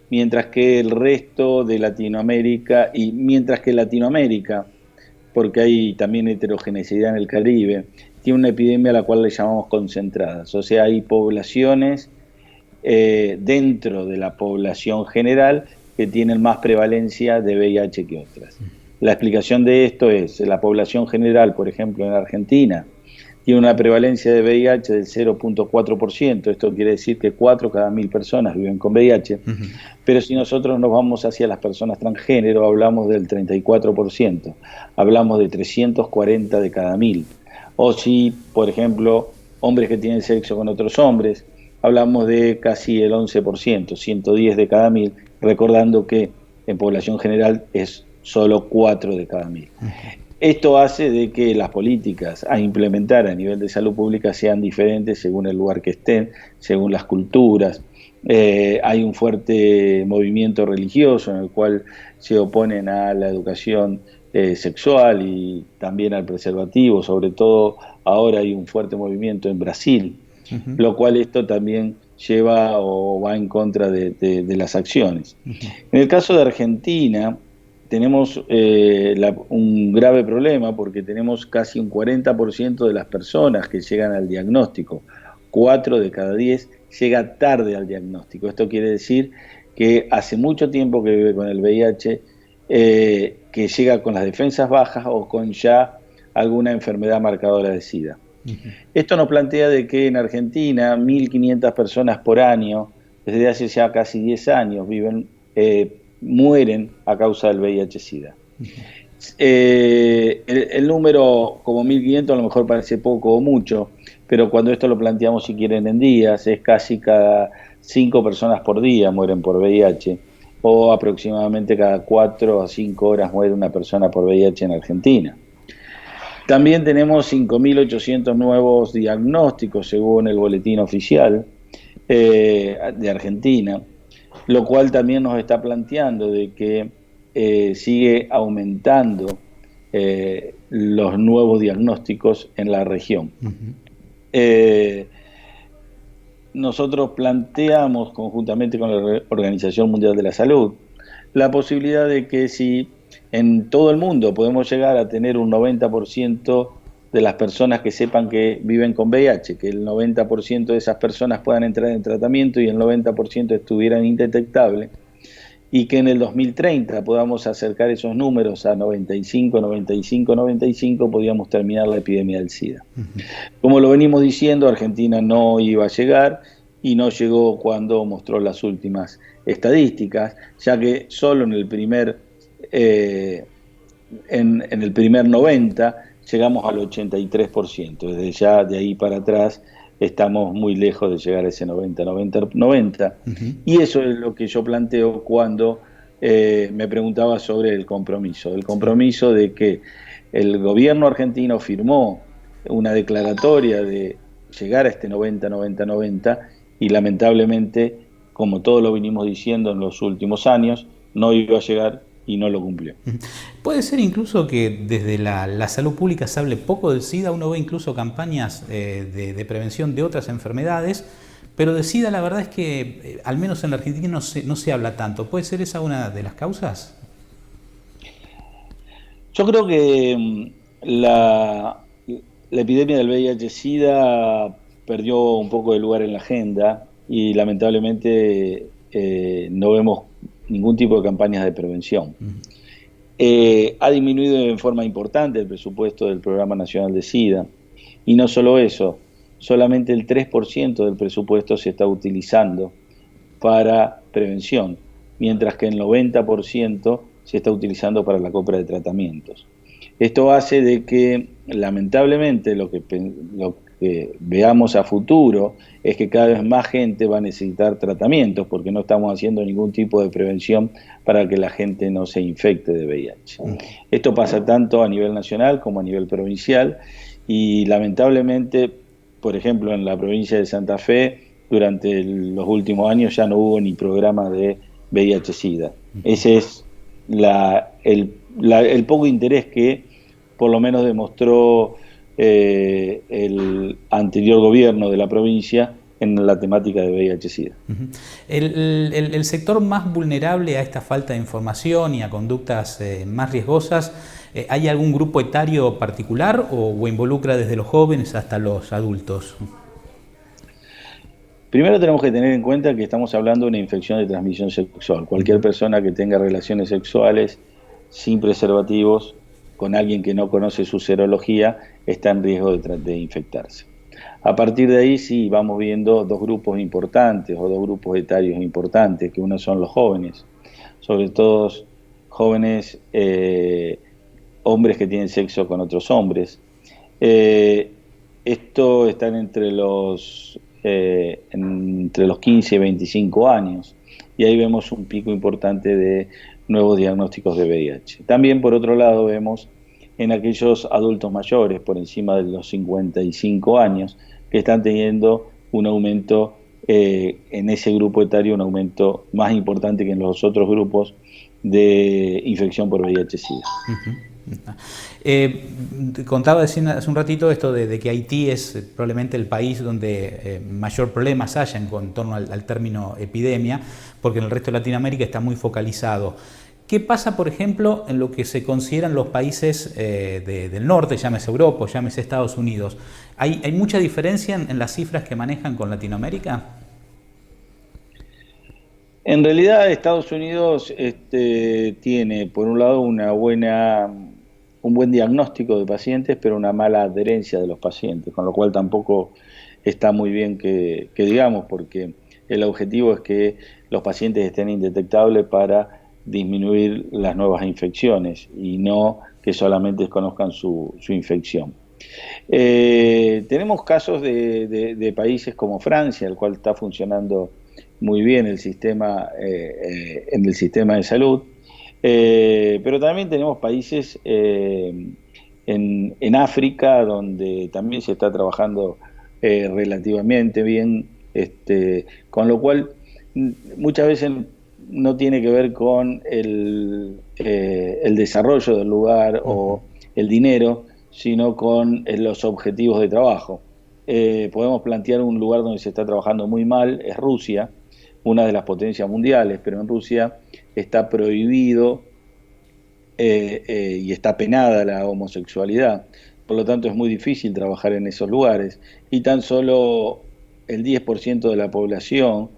mientras que el resto de Latinoamérica, y mientras que Latinoamérica, porque hay también heterogeneidad en el Caribe, tiene una epidemia a la cual le llamamos concentradas, o sea, hay poblaciones dentro de la población general que tienen más prevalencia de VIH que otras. La explicación de esto es, la población general, por ejemplo, en Argentina, tiene una prevalencia de VIH del 0.4%, esto quiere decir que 4 cada 1000 personas viven con VIH, pero si nosotros nos vamos hacia las personas transgénero, hablamos del 34%, hablamos de 340 de cada 1000, o si, por ejemplo, hombres que tienen sexo con otros hombres, hablamos de casi el 11%, 110 de cada 1000, recordando que en población general es solo 4 de cada 1000. Esto hace de que las políticas a implementar a nivel de salud pública sean diferentes según el lugar que estén, según las culturas. Hay un fuerte movimiento religioso en el cual se oponen a la educación sexual y también al preservativo. Sobre todo ahora hay un fuerte movimiento en Brasil, lo cual esto también lleva o va en contra de las acciones. En el caso de Argentina, tenemos un grave problema porque tenemos casi un 40% de las personas que llegan al diagnóstico. 4 de cada 10 llega tarde al diagnóstico. Esto quiere decir que hace mucho tiempo que vive con el VIH, que llega con las defensas bajas o con ya alguna enfermedad marcadora de SIDA. Esto nos plantea de que en Argentina 1.500 personas por año, desde hace ya casi 10 años, mueren a causa del VIH-Sida. El número como 1.500 a lo mejor parece poco o mucho, pero cuando esto lo planteamos, si quieren, en días, es casi cada 5 personas por día mueren por VIH, o aproximadamente cada 4 a 5 horas muere una persona por VIH en Argentina. También tenemos 5.800 nuevos diagnósticos según el boletín oficial de Argentina, lo cual también nos está planteando de que sigue aumentando los nuevos diagnósticos en la región. Nosotros planteamos, conjuntamente con la Organización Mundial de la Salud, la posibilidad de que si en todo el mundo podemos llegar a tener un 90% de las personas que sepan que viven con VIH, que el 90% de esas personas puedan entrar en tratamiento y el 90% estuvieran indetectables, y que en el 2030 podamos acercar esos números a 95, 95, 95, podríamos terminar la epidemia del SIDA. Como lo venimos diciendo, Argentina no iba a llegar y no llegó cuando mostró las últimas estadísticas, ya que solo en el primer 90 llegamos al 83%. Desde ya de ahí para atrás estamos muy lejos de llegar a ese 90. Y eso es lo que yo planteo cuando me preguntaba sobre el compromiso de que el gobierno argentino firmó una declaratoria de llegar a este 90 y lamentablemente, como todos lo vinimos diciendo en los últimos años, no iba a llegar y no lo cumplió. Puede ser incluso que desde la salud pública se hable poco del SIDA, uno ve incluso campañas de prevención de otras enfermedades, pero de SIDA la verdad es que, al menos en la Argentina, no se habla tanto. ¿Puede ser esa una de las causas? Yo creo que la epidemia del VIH-Sida perdió un poco de lugar en la agenda y lamentablemente no vemos ningún tipo de campañas de prevención. Ha disminuido en forma importante el presupuesto del Programa Nacional de SIDA, y no solo eso, solamente el 3% del presupuesto se está utilizando para prevención, mientras que el 90% se está utilizando para la compra de tratamientos. Esto hace de que, lamentablemente, lo que veamos a futuro es que cada vez más gente va a necesitar tratamientos porque no estamos haciendo ningún tipo de prevención para que la gente no se infecte de VIH. Esto pasa tanto a nivel nacional como a nivel provincial y lamentablemente, por ejemplo, en la provincia de Santa Fe, durante los últimos años ya no hubo ni programa de VIH-Sida. Ese es el poco interés que por lo menos demostró el anterior gobierno de la provincia en la temática de VIH-Sida. El sector más vulnerable a esta falta de información y a conductas más riesgosas, ¿hay algún grupo etario particular o involucra desde los jóvenes hasta los adultos? Primero tenemos que tener en cuenta que estamos hablando de una infección de transmisión sexual. Cualquier persona que tenga relaciones sexuales sin preservativos con alguien que no conoce su serología está en riesgo de infectarse. A partir de ahí sí vamos viendo dos grupos importantes o dos grupos etarios importantes, que uno son los jóvenes, sobre todo jóvenes hombres que tienen sexo con otros hombres. Esto están entre los 15 y 25 años y ahí vemos un pico importante de nuevos diagnósticos de VIH. También por otro lado vemos en aquellos adultos mayores por encima de los 55 años que están teniendo un aumento en ese grupo etario, un aumento más importante que en los otros grupos de infección por VIH-Sida. Contaba hace un ratito esto de que Haití es probablemente el país donde mayor problemas hayan en torno al término epidemia, porque en el resto de Latinoamérica está muy focalizado. ¿Qué pasa, por ejemplo, en lo que se consideran los países del norte, llámese Europa, llámese Estados Unidos? ¿Hay mucha diferencia en las cifras que manejan con Latinoamérica? En realidad Estados Unidos tiene, por un lado, un buen diagnóstico de pacientes, pero una mala adherencia de los pacientes, con lo cual tampoco está muy bien que digamos, porque el objetivo es que los pacientes estén indetectables para disminuir las nuevas infecciones y no que solamente desconozcan su infección. Tenemos casos de países como Francia, el cual está funcionando muy bien el sistema en el sistema de salud, pero también tenemos países en África donde también se está trabajando relativamente bien, con lo cual muchas veces no tiene que ver con el desarrollo del lugar o el dinero, sino con los objetivos de trabajo. Podemos plantear un lugar donde se está trabajando muy mal, es Rusia, una de las potencias mundiales, pero en Rusia está prohibido y está penada la homosexualidad. Por lo tanto es muy difícil trabajar en esos lugares y tan solo el 10% de la población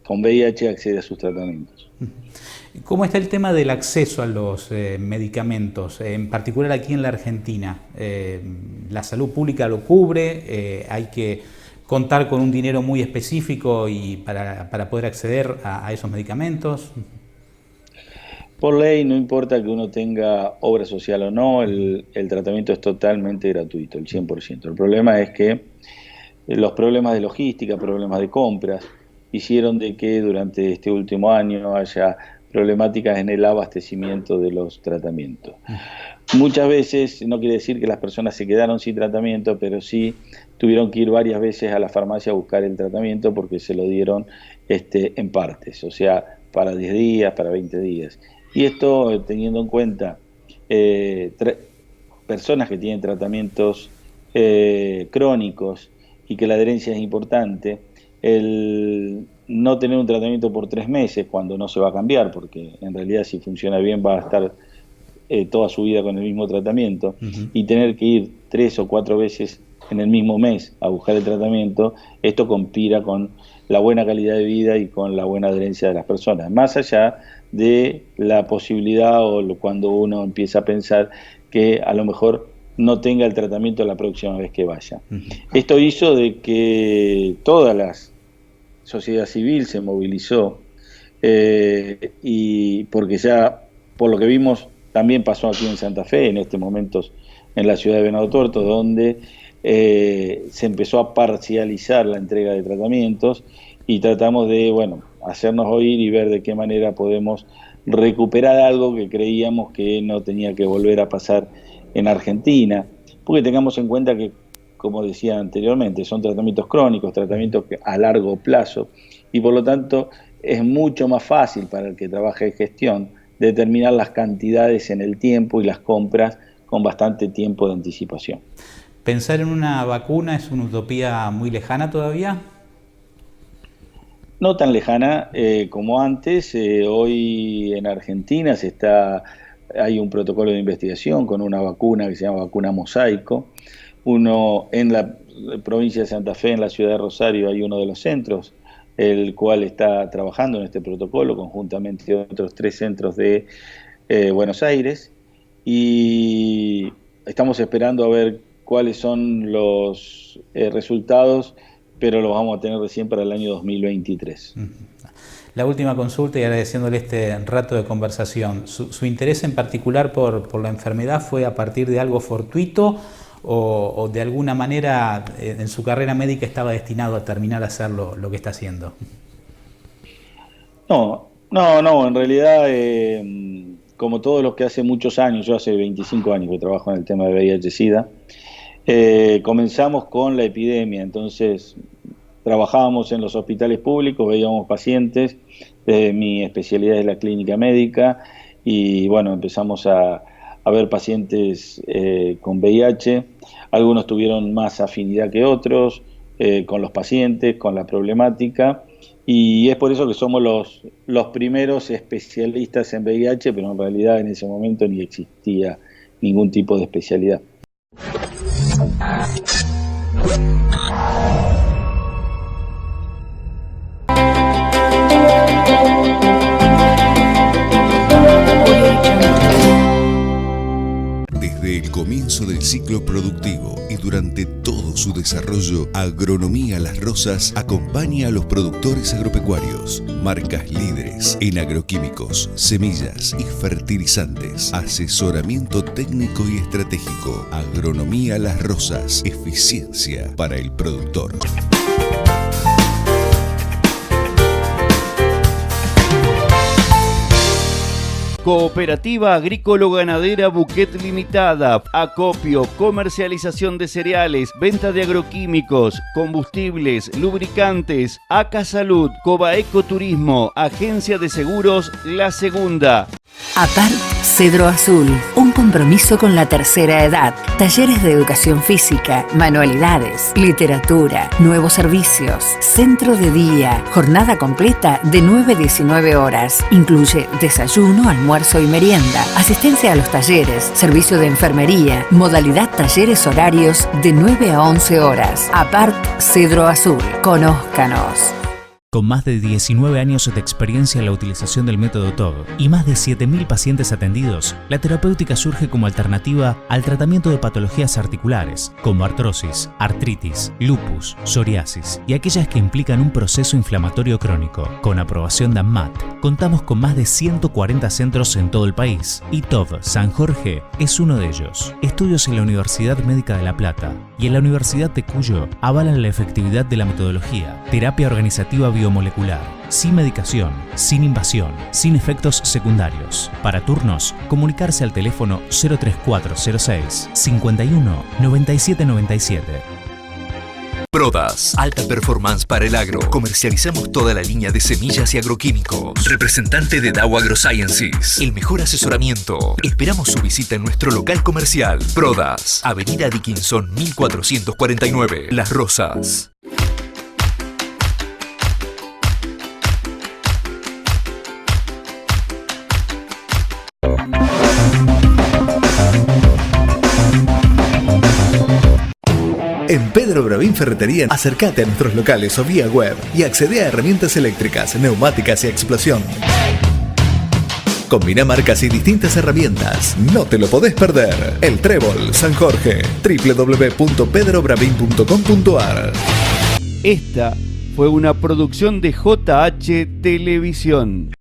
con VIH accede a sus tratamientos. ¿Cómo está el tema del acceso a los medicamentos, en particular aquí en la Argentina? ¿La salud pública lo cubre? ¿Hay que contar con un dinero muy específico para poder acceder a esos medicamentos? Por ley, no importa que uno tenga obra social o no, el tratamiento es totalmente gratuito, el 100%. El problema es que los problemas de logística, problemas de compras, hicieron de que durante este último año haya problemáticas en el abastecimiento de los tratamientos. Muchas veces, no quiere decir que las personas se quedaron sin tratamiento, pero sí tuvieron que ir varias veces a la farmacia a buscar el tratamiento porque se lo dieron en partes, o sea, para 10 días, para 20 días. Y esto teniendo en cuenta personas que tienen tratamientos crónicos y que la adherencia es importante, el no tener un tratamiento por 3 meses cuando no se va a cambiar, porque en realidad si funciona bien va a estar toda su vida con el mismo tratamiento, y tener que ir 3 o 4 veces en el mismo mes a buscar el tratamiento, esto conspira con la buena calidad de vida y con la buena adherencia de las personas, más allá de la posibilidad o cuando uno empieza a pensar que a lo mejor no tenga el tratamiento la próxima vez que vaya. Esto hizo de que toda la sociedad civil se movilizó y porque ya, por lo que vimos, también pasó aquí en Santa Fe, en estos momentos en la ciudad de Venado Tuerto, donde se empezó a parcializar la entrega de tratamientos y tratamos de, hacernos oír y ver de qué manera podemos recuperar algo que creíamos que no tenía que volver a pasar en Argentina, porque tengamos en cuenta que, como decía anteriormente, son tratamientos crónicos, tratamientos a largo plazo, y por lo tanto es mucho más fácil para el que trabaja en gestión determinar las cantidades en el tiempo y las compras con bastante tiempo de anticipación. ¿Pensar en una vacuna es una utopía muy lejana todavía? No tan lejana como antes. Hoy en Argentina hay un protocolo de investigación con una vacuna que se llama vacuna Mosaico. Uno en la provincia de Santa Fe, en la ciudad de Rosario, hay uno de los centros, el cual está trabajando en este protocolo conjuntamente con otros 3 centros de Buenos Aires, y estamos esperando a ver cuáles son los resultados, pero los vamos a tener recién para el año 2023. La última consulta, y agradeciéndole este rato de conversación, ¿su interés en particular por la enfermedad fue a partir de algo fortuito o de alguna manera en su carrera médica estaba destinado a terminar a hacer lo que está haciendo? No, en realidad, como todos los que hace muchos años, yo hace 25 años que trabajo en el tema de VIH-Sida, comenzamos con la epidemia, entonces trabajábamos en los hospitales públicos, veíamos pacientes, mi especialidad es la clínica médica, y empezamos a ver pacientes con VIH, algunos tuvieron más afinidad que otros con los pacientes, con la problemática, y es por eso que somos los primeros especialistas en VIH, pero en realidad en ese momento ni existía ningún tipo de especialidad. Desde el comienzo del ciclo productivo y durante todo su desarrollo, Agronomía Las Rosas acompaña a los productores agropecuarios, marcas líderes en agroquímicos, semillas y fertilizantes, asesoramiento técnico y estratégico. Agronomía Las Rosas, eficiencia para el productor. Cooperativa Agrícola-Ganadera Buquet Limitada, acopio, comercialización de cereales, venta de agroquímicos, combustibles, lubricantes, ACA Salud, Cobaeco Turismo, Agencia de Seguros La Segunda. APART Cedro Azul, un compromiso con la tercera edad. Talleres de educación física, manualidades, literatura, nuevos servicios, centro de día, jornada completa de 9 a 19 horas. Incluye desayuno, almuerzo y merienda, asistencia a los talleres, servicio de enfermería, modalidad talleres horarios de 9 a 11 horas. APART Cedro Azul, conózcanos. Con más de 19 años de experiencia en la utilización del método TOG y más de 7.000 pacientes atendidos, la terapéutica surge como alternativa al tratamiento de patologías articulares, como artrosis, artritis, lupus, psoriasis y aquellas que implican un proceso inflamatorio crónico. Con aprobación de ANMAT, contamos con más de 140 centros en todo el país y TOG San Jorge es uno de ellos. Estudios en la Universidad Médica de La Plata y en la Universidad de Cuyo avalan la efectividad de la metodología, terapia organizativa biomolecular, sin medicación, sin invasión, sin efectos secundarios. Para turnos, comunicarse al teléfono 03406 51 97 97. Prodas, alta performance para el agro. Comercializamos toda la línea de semillas y agroquímicos. Representante de Dow AgroSciences. El mejor asesoramiento. Esperamos su visita en nuestro local comercial. Prodas, Avenida Dickinson 1449, Las Rosas. En Pedro Bravín Ferretería, acércate a nuestros locales o vía web y accede a herramientas eléctricas, neumáticas y explosión. Combina marcas y distintas herramientas. No te lo podés perder. El Trébol San Jorge. www.pedrobravin.com.ar. Esta fue una producción de JH Televisión.